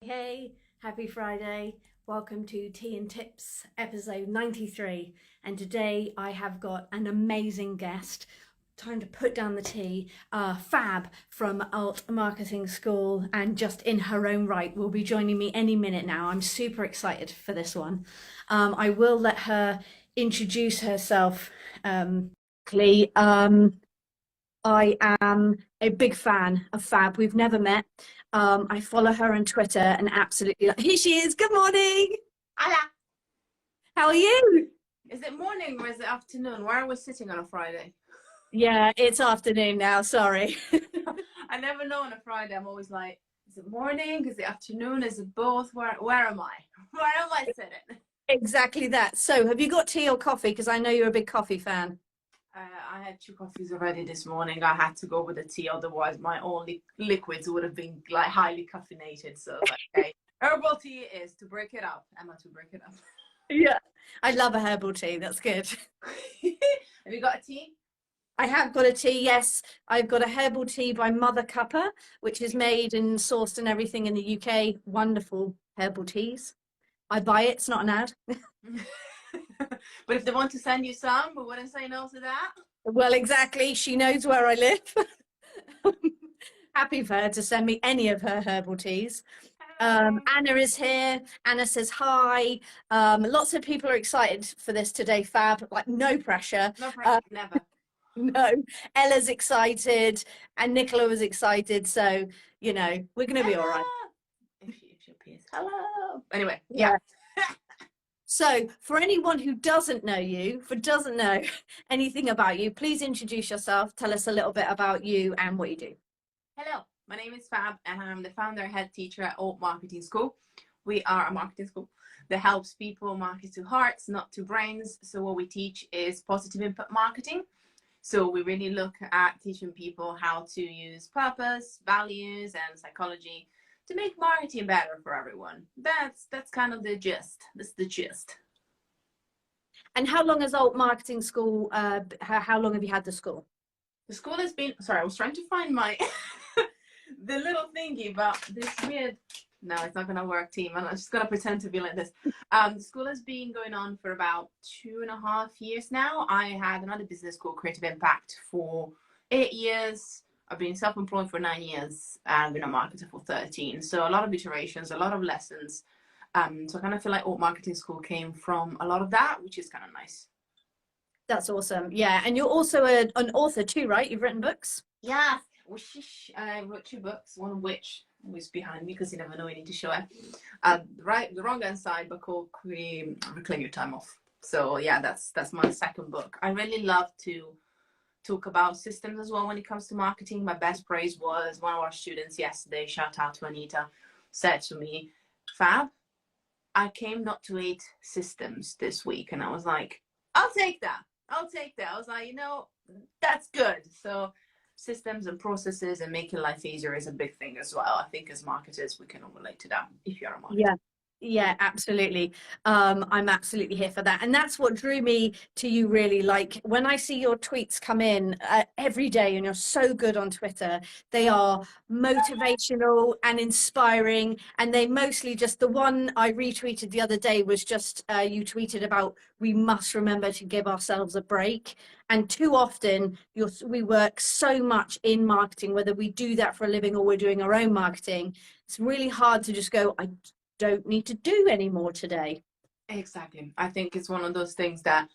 Hey, happy Friday. Welcome to Tea and Tips, episode 93. And today I have got an amazing guest. Time to put down the tea. Fab from Alt Marketing School, and just in her own right, will be joining me any minute now. I'm super excited for this one. I will let her introduce herself. Quickly. I am a big fan of Fab. We've never met. I follow her on Twitter and absolutely here she is. Good morning. Hola. How are you? Is it morning or is it afternoon? Where are we sitting on a Friday? Yeah, it's afternoon now. Sorry. I never know on a Friday. I'm always like, is it morning? Is it afternoon? Is it both? Where am I? Where am I sitting? Exactly that. So, have you got tea or coffee? Because I know you're a big coffee fan. I had two coffees already this morning. I had to go with the tea, otherwise my only liquids would have been like highly caffeinated. So like, okay, herbal tea is to break it up. Emma, to break it up. Yeah. I love a herbal tea. That's good. Have you got a tea? I have got a tea, yes. I've got a herbal tea by Mother Cuppa, which is made and sourced and everything in the UK. Wonderful herbal teas. I buy it, it's not an ad. But if they want to send you some, we wouldn't say no to that. Well, exactly. She knows where I live. Happy for her to send me any of her herbal teas. Anna is here. Anna says hi. Lots of people are excited for this today, Fab. Like, no pressure. No pressure, never. No. Ella's excited and Nicola was excited. So, we're going to be all right. If she appears. Hello. Anyway, Yeah. yeah. So, for anyone who doesn't know you, doesn't know anything about you, please introduce yourself. Tell us a little bit about you and what you do. Hello, my name is Fab and I'm the founder and head teacher at Alt Marketing School. We are a marketing school that helps people market to hearts, not to brains. So what we teach is positive input marketing. So we really look at teaching people how to use purpose, values, and psychology to make marketing better for everyone. That's kind of the gist. That's the gist. And how long has Alt Marketing School, how long have you had the school? The school has been, sorry, I was trying to find my, the little thingy, but this weird, no, it's not going to work, team. I'm just going to pretend to be like this. The school has been going on for about 2.5 years now. I had another business called Creative Impact for 8 years. I've been self-employed for 9 years and been a marketer for 13. So a lot of iterations, a lot of lessons. So I kind of feel like Alt Marketing School came from a lot of that, which is kind of nice. That's awesome. Yeah. And you're also an author too, right? You've written books? Yeah. I wrote 2 books, one of which was behind me because you never know, you need to show it. The wrong hand side, but called Reclaim Your Time Off. So yeah, that's my second book. I really love to talk about systems as well when it comes to marketing. My best praise was one of our students yesterday, shout out to Anita, said to me, Fab, I came not to 8 systems this week. And I was like, I'll take that. I was like, that's good. So systems and processes and making life easier is a big thing as well. I think as marketers, we can all relate to that if you're a marketer. Yeah. Yeah, absolutely. I'm absolutely here for that. And that's what drew me to you, really. Like, when I see your tweets come in every day, and you're so good on Twitter, they are motivational and inspiring. And they mostly just, the one I retweeted the other day was just you tweeted about, we must remember to give ourselves a break. And too often we work so much in marketing, whether we do that for a living or we're doing our own marketing. It's really hard to just go, I don't need to do anymore today. Exactly. I think it's one of those things that,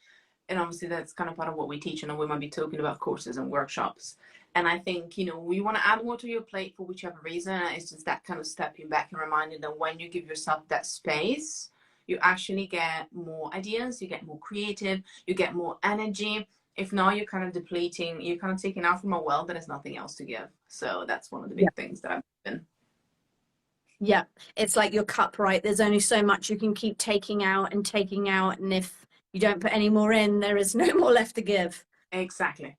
and obviously that's kind of part of what we teach, and we might be talking about courses and workshops. And I think, we want to add more to your plate for whichever reason. It's just that kind of stepping back and reminding that when you give yourself that space, you actually get more ideas, you get more creative, you get more energy. If not, you're kind of depleting, you're kind of taking out from a well that has nothing else to give. So that's one of the big things that I've been. Yeah, it's like your cup, right? There's only so much you can keep taking out. And if you don't put any more in, there is no more left to give. Exactly.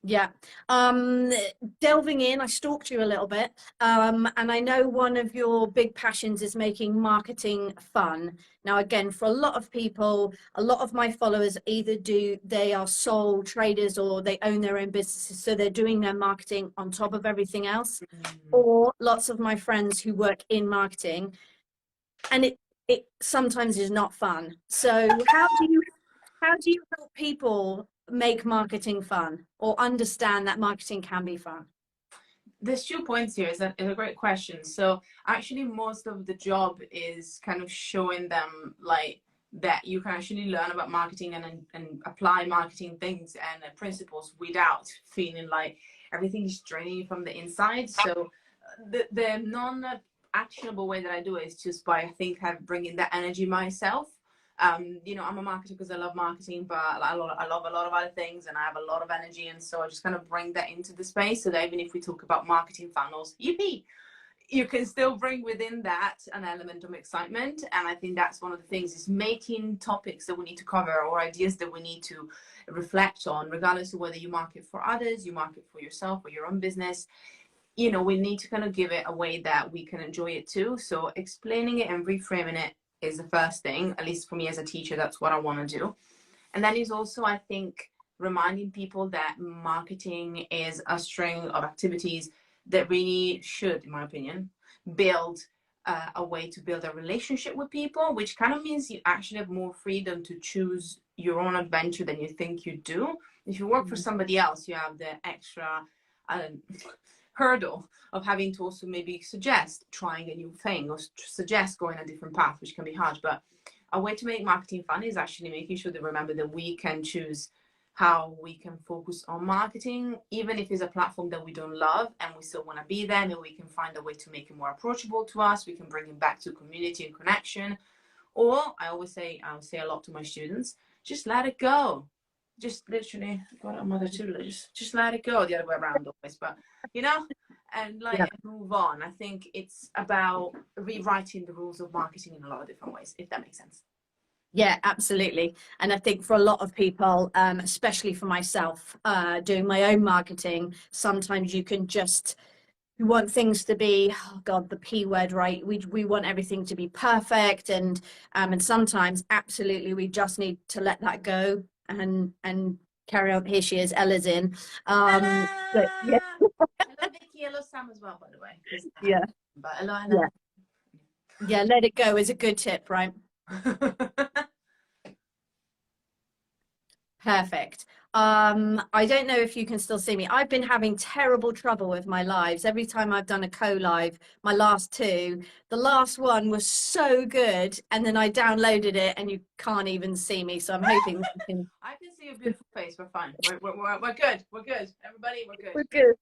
Yeah. Um, Delving in, I stalked you a little bit. And I know one of your big passions is making marketing fun. Now, again, for a lot of people, a lot of my followers either they are sole traders or they own their own businesses. So they're doing their marketing on top of everything else. Or lots of my friends who work in marketing, and it sometimes is not fun. So how do you help people make marketing fun or understand that marketing can be fun? There's 2 points here. Is a great question. So actually, most of the job is kind of showing them like that you can actually learn about marketing and apply marketing things and principles without feeling like everything is draining you from the inside. So the non actionable way that I do it is just by, I think, bringing that energy myself. I'm a marketer because I love marketing, but I love a lot of other things and I have a lot of energy. And so I just kind of bring that into the space so that even if we talk about marketing funnels, yippee, you can still bring within that an element of excitement. And I think that's one of the things, is making topics that we need to cover or ideas that we need to reflect on, regardless of whether you market for others, you market for yourself or your own business. We need to kind of give it a way that we can enjoy it too. So explaining it and reframing it is the first thing. At least for me as a teacher, that's what I want to do. And then is also, I think, reminding people that marketing is a string of activities that really should, in my opinion, build a way to build a relationship with people, which kind of means you actually have more freedom to choose your own adventure than you think you do. If you work for somebody else, you have the extra um, hurdle of having to also maybe suggest trying a new thing or suggest going a different path, which can be hard. But a way to make marketing fun is actually making sure that remember that we can choose how we can focus on marketing, even if it's a platform that we don't love and we still want to be there, and we can find a way to make it more approachable to us. We can bring it back to community and connection. Or I'll say a lot to my students, just let it go. Just literally, got a mother tutor, just let it go. The other way around always, but you know, and Yeah. move on. I think it's about rewriting the rules of marketing in a lot of different ways, if that makes sense. Yeah, absolutely. And I think for a lot of people, especially for myself, doing my own marketing, sometimes you want things to be, oh God, the P word, right? We want everything to be perfect, and sometimes absolutely we just need to let that go and carry on. Here she is, Ella's in. But yeah, Ella! Hello, Vicky. Hello, Sam as well, by the way. yeah, But hello, yeah, Ella. yeah. Let it go is a good tip, right? Perfect. I don't know if you can still see me. I've been having terrible trouble with my lives. Every time I've done a co-live, my last two, the last one was so good, and then I downloaded it and you can't even see me. So I'm hoping we can. I can see your beautiful face. We're fine. We're good. We're good. Everybody, we're good. We're good.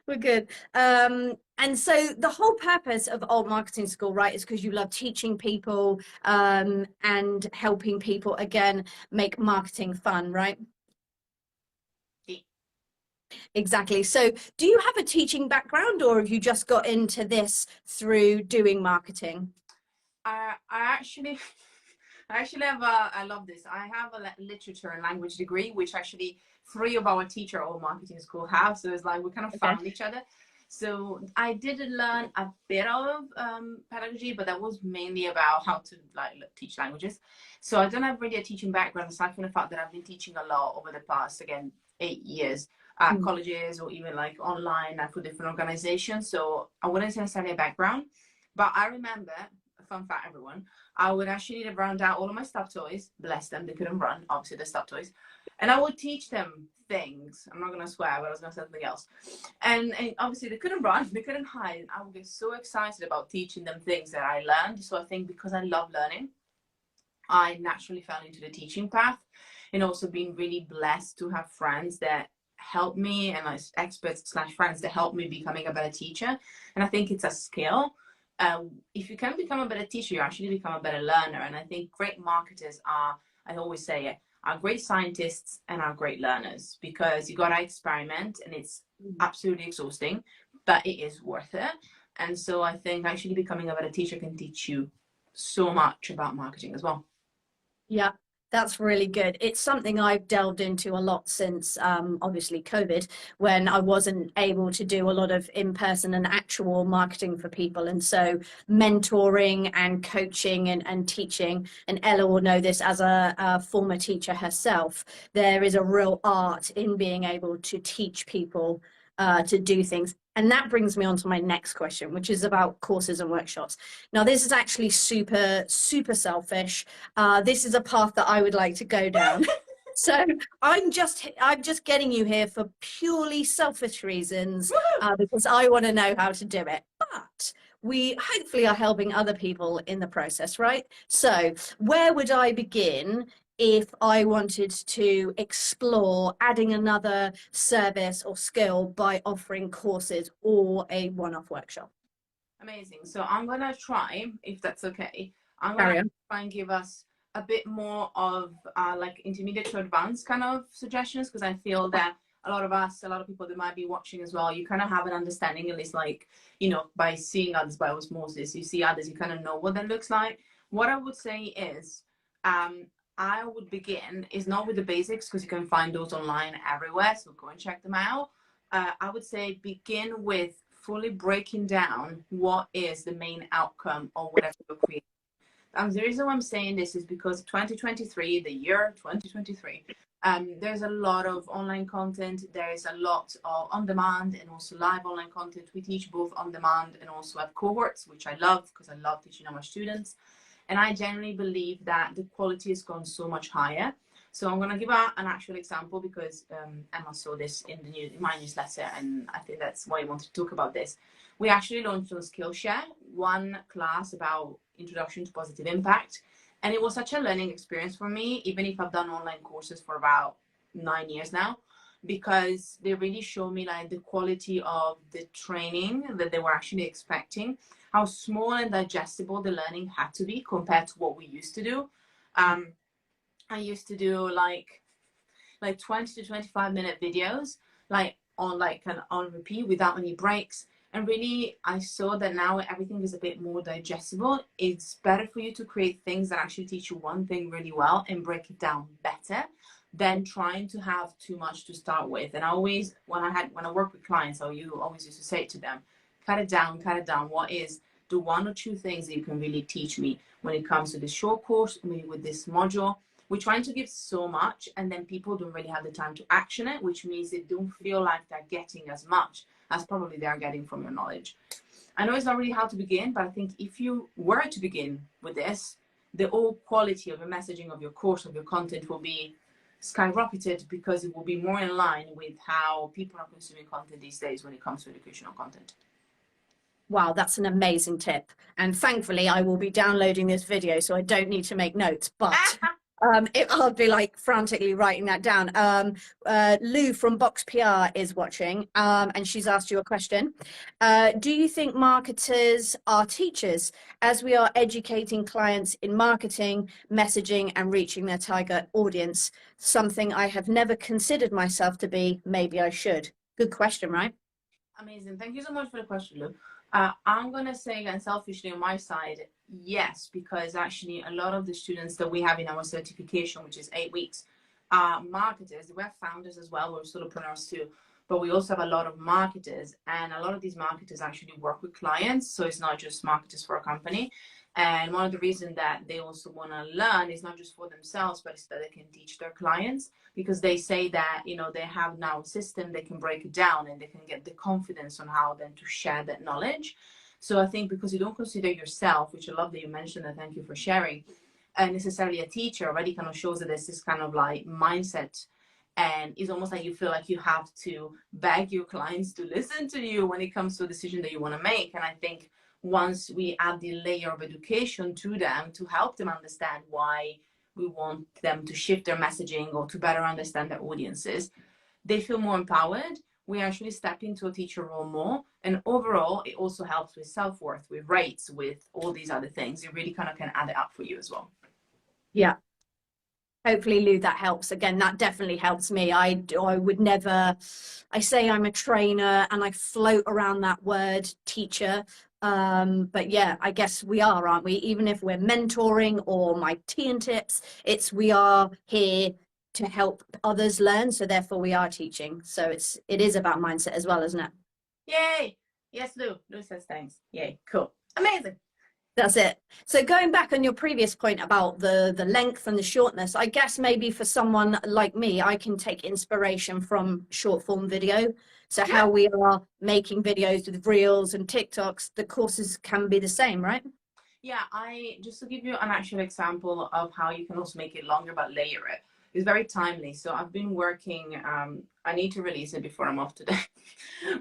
We're good. And so the whole purpose of Old Marketing School, right, is because you love teaching people and helping people again make marketing fun, right? Exactly. So, do you have a teaching background or have you just got into this through doing marketing? I actually, I love this. I have a literature and language degree, which actually three of our teacher all marketing school have. So it's like we kind of Okay. found each other. So I did learn a bit of pedagogy, but that was mainly about how to teach languages. So I don't have really a teaching background, aside from the fact that I've been teaching a lot over the past, again, 8 years at Mm. colleges or even like online and for different organizations. So I wouldn't say necessarily a background, but I remember, fun fact, everyone, I would actually run down all of my stuffed toys. Bless them, they couldn't run. Obviously, they're stuffed toys, and I would teach them things. I'm not gonna swear, but I was gonna say something else. And obviously, they couldn't run, they couldn't hide. And I would get so excited about teaching them things that I learned. So I think because I love learning, I naturally fell into the teaching path, and also being really blessed to have friends that help me and like experts slash friends that help me becoming a better teacher. And I think it's a skill. If you can become a better teacher, you actually become a better learner. And I think great marketers are, I always say it, are great scientists and are great learners, because you got to experiment and it's absolutely exhausting, but it is worth it. And so I think actually becoming a better teacher can teach you so much about marketing as well. Yeah. That's really good. It's something I've delved into a lot since obviously COVID, when I wasn't able to do a lot of in-person and actual marketing for people. And so mentoring and coaching and teaching, and Ella will know this as a former teacher herself, there is a real art in being able to teach people to do things. And that brings me on to my next question, which is about courses and workshops. Now, this is actually super, super selfish. This is a path that I would like to go down. So I'm just getting you here for purely selfish reasons, because I want to know how to do it. But we hopefully are helping other people in the process, right? So where would I begin if I wanted to explore adding another service or skill by offering courses or a one-off workshop? Amazing. So I'm gonna try, if that's okay, I'm Carry gonna on. try and give us a bit more of like intermediate to advanced kind of suggestions, because I feel that a lot of us, a lot of people that might be watching as well, you kind of have an understanding, at least like, you know, by seeing others by osmosis, you see others, you kind of know what that looks like. What I would say is, I would begin is not with the basics, because you can find those online everywhere, so go and check them out. I would say begin with fully breaking down what is the main outcome of whatever you're creating. The reason why I'm saying this is because 2023, the year 2023, there's a lot of online content. There is a lot of on-demand and also live online content. We teach both on-demand and also have cohorts, which I love because I love teaching our students. And I genuinely believe that the quality has gone so much higher. So I'm going to give out an actual example because Emma saw this in my newsletter, and I think that's why I wanted to talk about this. We actually launched on Skillshare one class about introduction to positive impact, and it was such a learning experience for me, even if I've done online courses for about 9 years now, because they really show me like the quality of the training that they were actually expecting, how small and digestible the learning had to be compared to what we used to do. I used to do like 20 to 25-minute videos, like kind of on repeat without any breaks. And really, I saw that now everything is a bit more digestible. It's better for you to create things that actually teach you one thing really well and break it down better than trying to have too much to start with. And I always, when I work with clients, you always used to say to them, cut it down, cut it down. What is the one or two things that you can really teach me when it comes to this short course, maybe with this module? We're trying to give so much, and then people don't really have the time to action it, which means they don't feel like they're getting as much as probably they are getting from your knowledge. I know it's not really how to begin, but I think if you were to begin with this, the whole quality of your messaging, of your course, of your content will be skyrocketed, because it will be more in line with how people are consuming content these days when it comes to educational content. Wow, that's an amazing tip. And thankfully, I will be downloading this video, so I don't need to make notes. But I'll be like frantically writing that down. Lou from Box PR is watching, and she's asked you a question. Do you think marketers are teachers, as we are educating clients in marketing, messaging, and reaching their target audience? Something I have never considered myself to be. Maybe I should. Good question, right? Amazing. Thank you so much for the question, Lou. I'm going to say, and selfishly on my side, yes, because actually a lot of the students that we have in our certification, which is 8 weeks, are marketers. We're founders as well. We're solopreneurs too. But we also have a lot of marketers, and a lot of these marketers actually work with clients. So it's not just marketers for a company. And one of the reasons that they also want to learn is not just for themselves, but it's that they can teach their clients, because they say that, you know, they have now a system, they can break it down and they can get the confidence on how then to share that knowledge. So I think because you don't consider yourself, which I love that you mentioned, and thank you for sharing, and necessarily a teacher, already kind of shows that there's this kind of like mindset, and it's almost like you feel like you have to beg your clients to listen to you when it comes to a decision that you want to make. And I think once we add the layer of education to them to help them understand why we want them to shift their messaging or to better understand their audiences, they feel more empowered. We actually step into a teacher role more. And overall, it also helps with self-worth, with rates, with all these other things. It really kind of can add it up for you as well. Yeah. Hopefully, Lou, that helps. Again, that definitely helps me. I would never, I say I'm a trainer and I float around that word teacher, But yeah, I guess we are, aren't we? Even if we're mentoring or my tea and tips, we are here to help others learn. So therefore we are teaching. So it is about mindset as well, isn't it? Yay! Yes, Lou. Lou says thanks. Yay, cool. Amazing. That's it. So going back on your previous point about the length and the shortness, I guess maybe for someone like me, I can take inspiration from short form video. So Yeah. how we are making videos with Reels and TikToks, the courses can be the same, right? Yeah, just to give you an actual example of how you can also make it longer but layer it. It's very timely. So I've been working, I need to release it before I'm off today.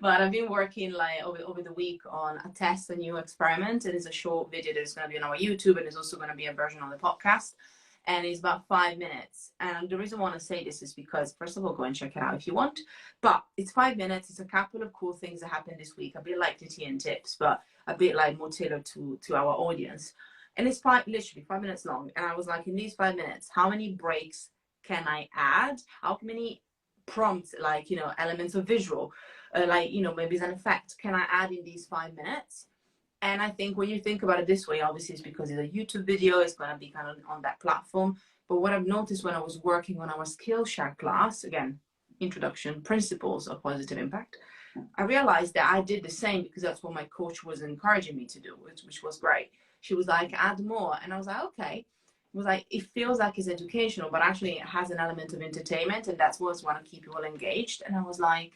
But I've been working like over the week on a test, a new experiment. It is a short video that is going to be on our YouTube, and there's also going to be a version on the podcast. And it's about 5 minutes. And the reason I want to say this is because, first of all, go and check it out if you want. But it's 5 minutes. It's a couple of cool things that happened this week, a bit like the tea and tips, but a bit like more tailored to our audience. And it's literally 5 minutes long. And I was like, in these 5 minutes, how many breaks can I add? How many prompts, like, elements of visual, like, maybe it's an effect, can I add in these 5 minutes? And I think when you think about it this way, obviously it's because it's a YouTube video, it's going to be kind of on that platform. But what I've noticed when I was working on our Skillshare class, again, introduction, principles of positive impact, I realized that I did the same because that's what my coach was encouraging me to do, which was great. She was like, add more. And I was like, okay. It was like, it feels like it's educational, but actually it has an element of entertainment, and that's what's want to keep people engaged. And I was like,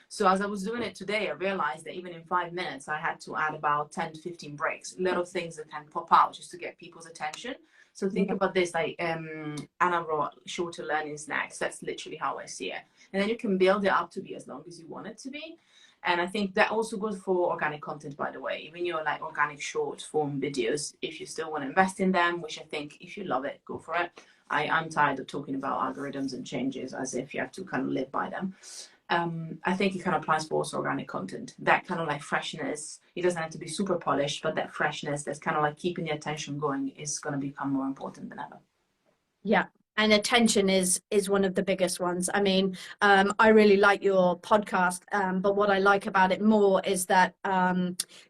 So as I was doing it today, I realized that even in 5 minutes, I had to add about 10 to 15 breaks, little things that can pop out just to get people's attention. So think about this, like Anna wrote shorter learning snacks. That's literally how I see it. And then you can build it up to be as long as you want it to be. And I think that also goes for organic content, by the way. Even your like organic short form videos, if you still want to invest in them, which I think if you love it, go for it. I'm tired of talking about algorithms and changes as if you have to kind of live by them. I think it kind of applies for also organic content. That kind of like freshness, it doesn't have to be super polished, but that freshness that's kind of like keeping the attention going is going to become more important than ever. Yeah. And attention is one of the biggest ones. I mean, I really like your podcast, but what I like about it more is that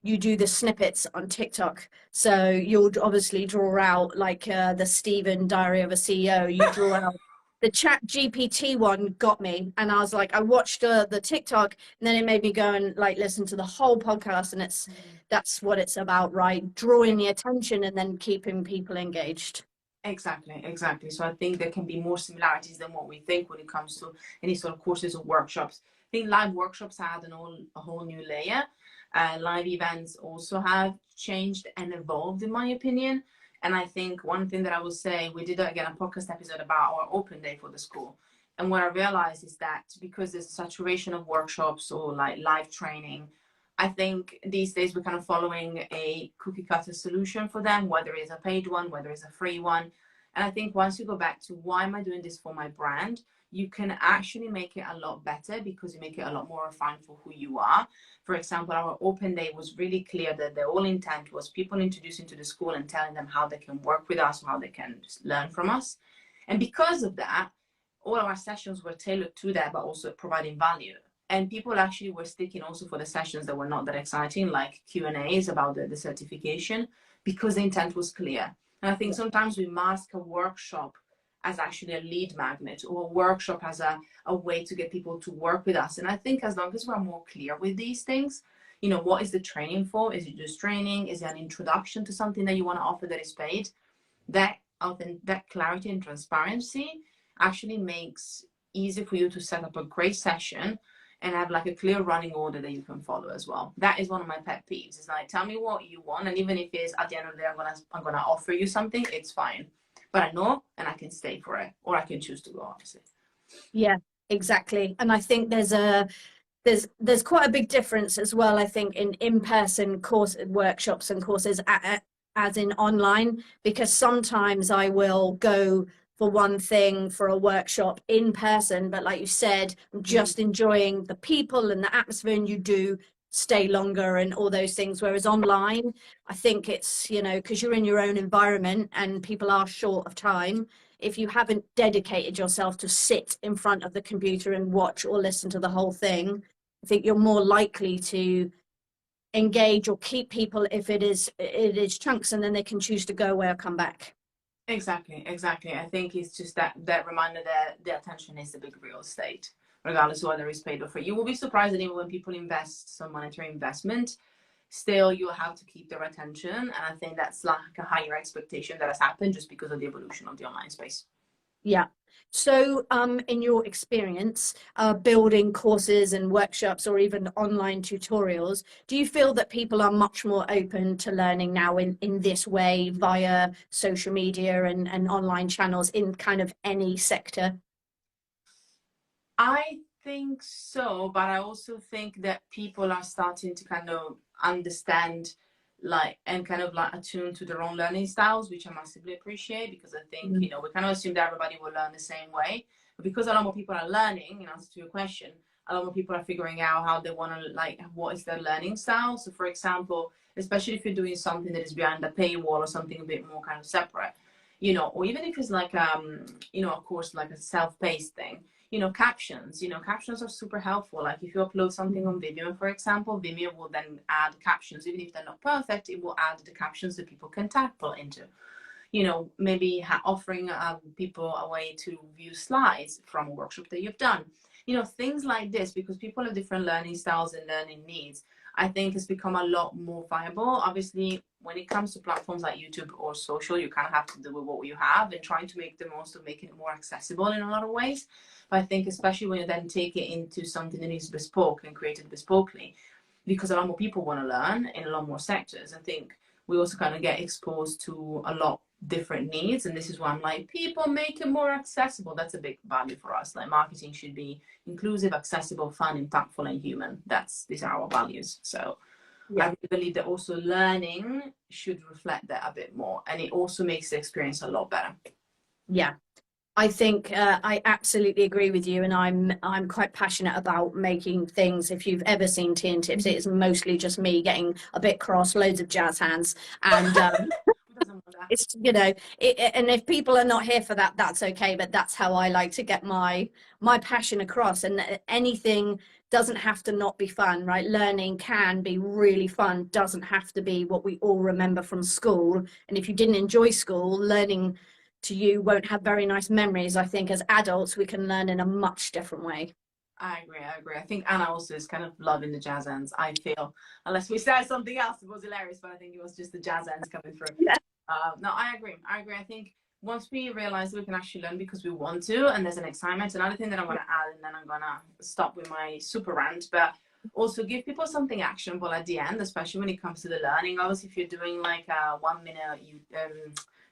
you do the snippets on TikTok. So you'll obviously draw out like the Stephen Diary of a CEO. You draw out the Chat GPT one got me, and I was like, I watched the TikTok, and then it made me go and like listen to the whole podcast, and that's what it's about, right? Drawing the attention and then keeping people engaged. Exactly. So I think there can be more similarities than what we think when it comes to any sort of courses or workshops. I think live workshops add a whole new layer. Live events also have changed and evolved, in my opinion. And I think one thing that I will say, we did again a podcast episode about our open day for the school. And what I realized is that because there's a saturation of workshops or like live training, I think these days we're kind of following a cookie cutter solution for them, whether it's a paid one, whether it's a free one. And I think once you go back to why am I doing this for my brand, you can actually make it a lot better because you make it a lot more refined for who you are. For example, our open day was really clear that the whole intent was people introducing to the school and telling them how they can work with us, how they can learn from us. And because of that, all of our sessions were tailored to that, but also providing value. And people actually were sticking also for the sessions that were not that exciting, like Q&As about the certification, because the intent was clear. And I think sometimes we mask a workshop as actually a lead magnet, or a workshop as a way to get people to work with us. And I think as long as we're more clear with these things, what is the training for? Is it just training? Is it an introduction to something that you want to offer that is paid? That clarity and transparency actually makes easy for you to set up a great session and have like a clear running order that you can follow as well. That is one of my pet peeves. It's like, tell me what you want, and even if it's at the end of the day I'm gonna offer you something, it's fine. But I know, and I can stay for it, or I can choose to go, obviously. Yeah, exactly. And I think there's quite a big difference as well, I think, in in-person course workshops and courses as in online, because sometimes I will go for one thing for a workshop in person, but like you said, I'm just enjoying the people and the atmosphere, and you do stay longer and all those things. Whereas online, I think it's, because you're in your own environment and people are short of time. If you haven't dedicated yourself to sit in front of the computer and watch or listen to the whole thing, I think you're more likely to engage or keep people if it is chunks, and then they can choose to go away or come back. Exactly, exactly. I think it's just that reminder that the attention is the big real estate, regardless of whether it's paid or free. You will be surprised that even when people invest some monetary investment, still you'll have to keep their attention. And I think that's like a higher expectation that has happened just because of the evolution of the online space. Yeah. So, in your experience, building courses and workshops or even online tutorials, do you feel that people are much more open to learning now in this way via social media and online channels in kind of any sector? I think so, but I also think that people are starting to kind of understand like and kind of like attune to their own learning styles, which I massively appreciate because I think, Mm. we kind of assume that everybody will learn the same way. But because a lot more people are learning, in answer to your question, a lot more people are figuring out how they want to like what is their learning style. So for example, especially if you're doing something that is behind a paywall or something a bit more kind of separate, or even if it's like of course like a self-paced thing, captions are super helpful. Like if you upload something on Vimeo, for example, Vimeo will then add captions. Even if they're not perfect, it will add the captions that people can tackle into. Maybe offering people a way to view slides from a workshop that you've done. Things like this, because people have different learning styles and learning needs. I think has become a lot more viable. Obviously, when it comes to platforms like YouTube or social, you kind of have to do with what you have and trying to make the most of making it more accessible in a lot of ways. But I think especially when you then take it into something that is bespoke and created bespokely, because a lot more people want to learn in a lot more sectors. I think we also kind of get exposed to a lot different needs, and this is why I'm like, people make it more accessible. That's a big value for us. Like marketing should be inclusive, accessible, fun, impactful, and human. These are our values. So I really believe that also learning should reflect that a bit more, and it also makes the experience a lot better. Yeah. I think I absolutely agree with you, and I'm quite passionate about making things. If you've ever seen Tea and Tips, it is mostly just me getting a bit cross, loads of jazz hands, and it's and if people are not here for that, that's okay. But that's how I like to get my passion across. And anything doesn't have to not be fun, right? Learning can be really fun. Doesn't have to be what we all remember from school. And if you didn't enjoy school, learning to you won't have very nice memories. I think as adults we can learn in a much different way. I agree. I think Anna also is kind of loving the jazz hands, I feel. Unless we said something else, it was hilarious, but I think it was just the jazz hands coming through. Yeah. No, I agree. I think once we realize we can actually learn because we want to, and there's an excitement, another thing that I want to add, and then I'm going to stop with my super rant, but also give people something actionable at the end, especially when it comes to the learning. Obviously, if you're doing like a 1 minute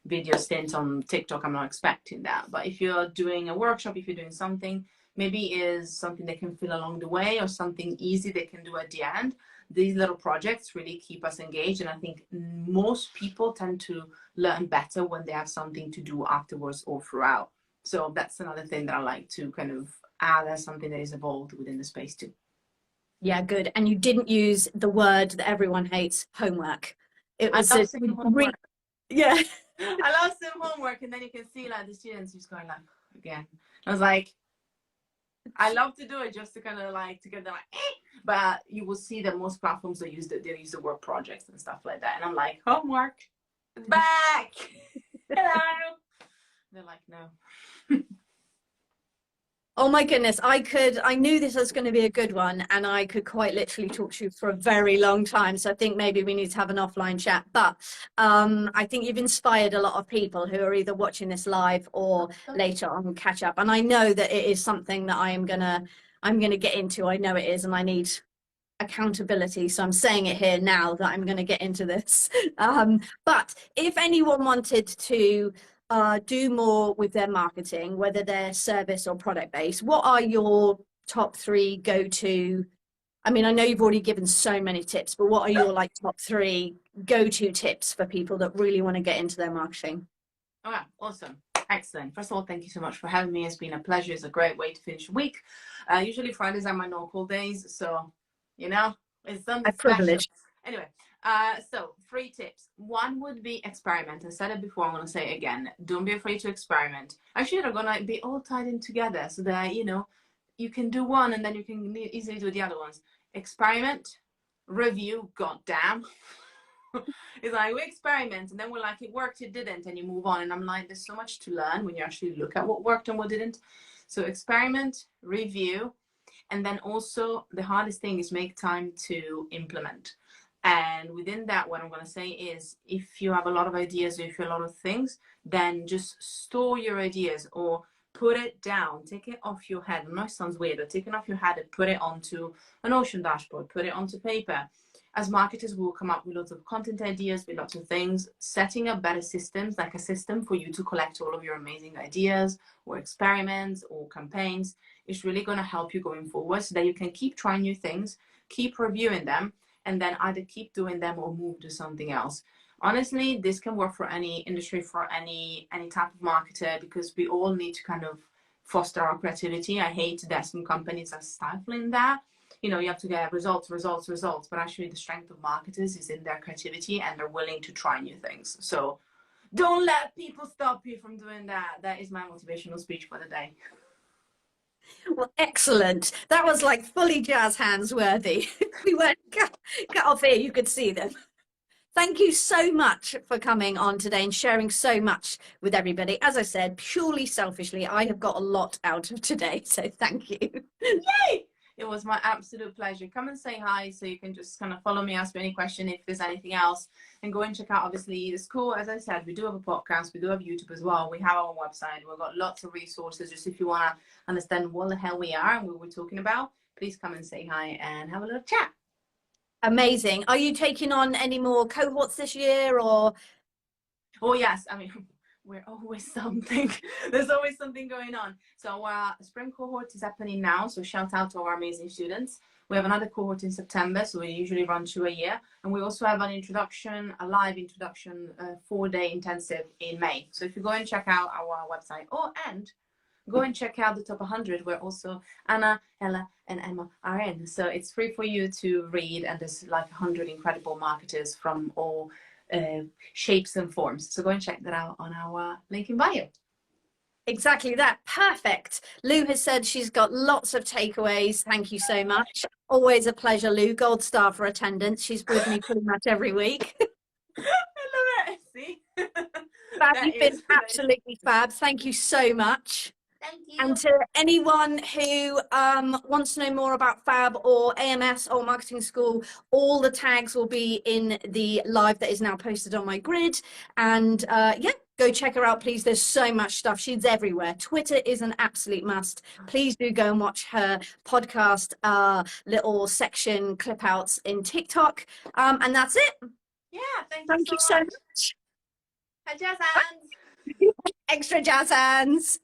video stint on TikTok, I'm not expecting that. But if you're doing a workshop, if you're doing something, maybe is something they can feel along the way or something easy they can do at the end. These little projects really keep us engaged. And I think most people tend to learn better when they have something to do afterwards or throughout. So that's another thing that I like to kind of add as something that is evolved within the space too. Yeah, good. And you didn't use the word that everyone hates, homework. It was I love saying homework. Yeah. I love some homework, and then you can see like the students just going like again. I was like, I love to do it just to kind of like to get them like, but you will see that most platforms they use the word projects and stuff like that, and I'm like, homework, back, hello. They're like, no. Oh my goodness, I knew this was going to be a good one, and I could quite literally talk to you for a very long time. So I think maybe we need to have an offline chat. But I think you've inspired a lot of people who are either watching this live or later on catch up. And I know that it is something that I'm gonna get into. I know it is, and I need accountability. So I'm saying it here now that I'm going to get into this. But if anyone wanted to do more with their marketing, whether they're service or product based, what are your top three go-to? I mean, I know you've already given so many tips, but what are your like top three go-to tips for people that really want to get into their marketing? Oh, yeah, awesome. Excellent. First of all, thank you so much for having me. It's been a pleasure. It's a great way to finish a week. Usually Fridays are my no-call days, so it's something special. Anyway, so 3 tips. One would be experiment. I said it before, I'm going to say it again. Don't be afraid to experiment. Actually, they're going to be all tied in together so that, you can do one and then you can easily do the other ones. Experiment, review, goddamn. It's like we experiment and then we're like, it worked, it didn't, and you move on. And I'm like, there's so much to learn when you actually look at what worked and what didn't. So experiment, review, and then also the hardest thing is make time to implement. And within that, what I'm going to say is, if you have a lot of ideas or if you have a lot of things, then just store your ideas or put it down, take it off your head. I know it sounds weird, but take it off your head and put it onto a Notion dashboard, put it onto paper. As marketers, we'll come up with lots of content ideas, with lots of things, setting up better systems, like a system for you to collect all of your amazing ideas or experiments or campaigns. It's really going to help you going forward so that you can keep trying new things, keep reviewing them, and then either keep doing them or move to something else. Honestly, this can work for any industry, for any type of marketer, because we all need to kind of foster our creativity. I hate that some companies are stifling that. You know, you have to get results, but actually the strength of marketers is in their creativity and they're willing to try new things. So don't let people stop you from doing that. That is my motivational speech for the day. Well, excellent. That was like fully jazz hands worthy. We weren't cut off here, you could see them. Thank you so much for coming on today and sharing so much with everybody. As I said, purely selfishly, I have got a lot out of today, so thank you. Yay! It was my absolute pleasure. Come and say hi, so you can just kind of follow me, ask me any question if there's anything else, and go and check out, obviously, the school. As I said, we do have a podcast, we do have YouTube as well. We have our website. We've got lots of resources. Just if you want to understand what the hell we are and what we're talking about, please come and say hi and have a little chat. Amazing. Are you taking on any more cohorts this year, or? Oh, yes. I mean, we're always something. There's always something going on. So our spring cohort is happening now. So shout out to our amazing students. We have another cohort in September. So we usually run 2 a year. And we also have an introduction, a live introduction, 4-day intensive in May. So if you go and check out our website, and go and check out the top 100, where also Anna, Ella, and Emma are in. So it's free for you to read. And there's like 100 incredible marketers from all shapes and forms. So go and check that out on our link in bio. Exactly that. Perfect. Lou has said she's got lots of takeaways. Thank you so much. Always a pleasure, Lou. Gold star for attendance. She's with me pretty much every week. I love it. See? Fab, you've been absolutely fab. Thank you so much. Thank you. And to anyone who wants to know more about Fab or AMS or Marketing School, all the tags will be in the live that is now posted on my grid. And yeah, go check her out, please. There's so much stuff. She's everywhere. Twitter is an absolute must. Please do go and watch her podcast little section clip outs in TikTok. And that's it. Yeah, thank you so much. Jazz hands. Extra jazz hands.